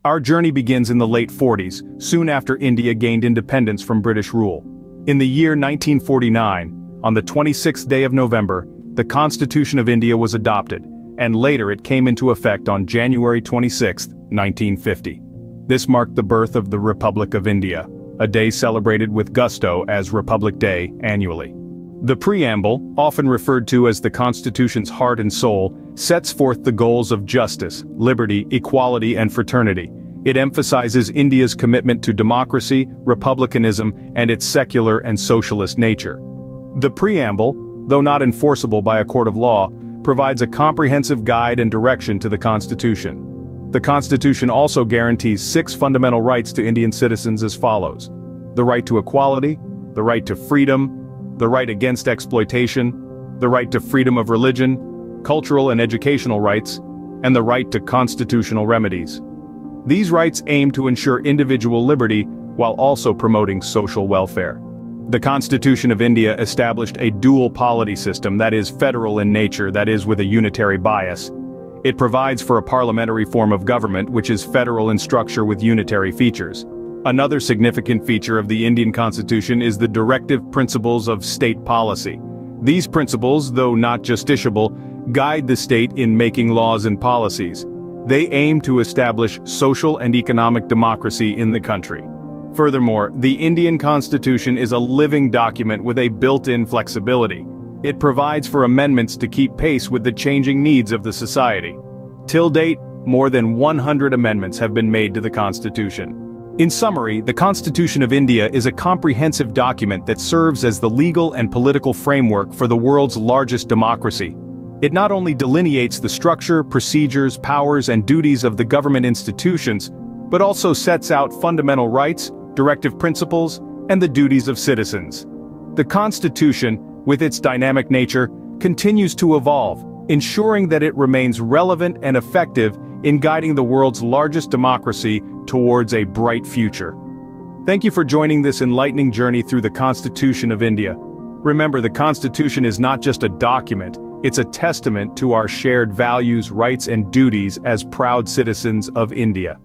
Our journey begins in the late 40s, soon after India gained independence from British rule. In the year 1949, on the 26th day of November, the Constitution of India was adopted, and later it came into effect on January 26, 1950. This marked the birth of the Republic of India, a day celebrated with gusto as Republic Day annually. The preamble, often referred to as the Constitution's heart and soul, sets forth the goals of justice, liberty, equality, and fraternity. It emphasizes India's commitment to democracy, republicanism, and its secular and socialist nature. The preamble, though not enforceable by a court of law, provides a comprehensive guide and direction to the Constitution. The Constitution also guarantees 6 fundamental rights to Indian citizens as follows: the right to equality, the right to freedom, the right against exploitation, the right to freedom of religion, cultural and educational rights, and the right to constitutional remedies. These rights aim to ensure individual liberty while also promoting social welfare. The Constitution of India established a dual polity system that is federal in nature, that is with a unitary bias. It provides for a parliamentary form of government which is federal in structure with unitary features. Another significant feature of the Indian Constitution is the directive principles of state policy. These principles, though not justiciable, guide the state in making laws and policies. They aim to establish social and economic democracy in the country. Furthermore, the Indian Constitution is a living document with a built-in flexibility. It provides for amendments to keep pace with the changing needs of the society. Till date, more than 100 amendments have been made to the Constitution. In summary, the Constitution of India is a comprehensive document that serves as the legal and political framework for the world's largest democracy. It not only delineates the structure, procedures, powers, and duties of the government institutions, but also sets out fundamental rights, directive principles, and the duties of citizens. The Constitution, with its dynamic nature, continues to evolve, ensuring that it remains relevant and effective in guiding the world's largest democracy towards a bright future. Thank you for joining this enlightening journey through the Constitution of India. Remember, the Constitution is not just a document, it's a testament to our shared values, rights, and duties as proud citizens of India.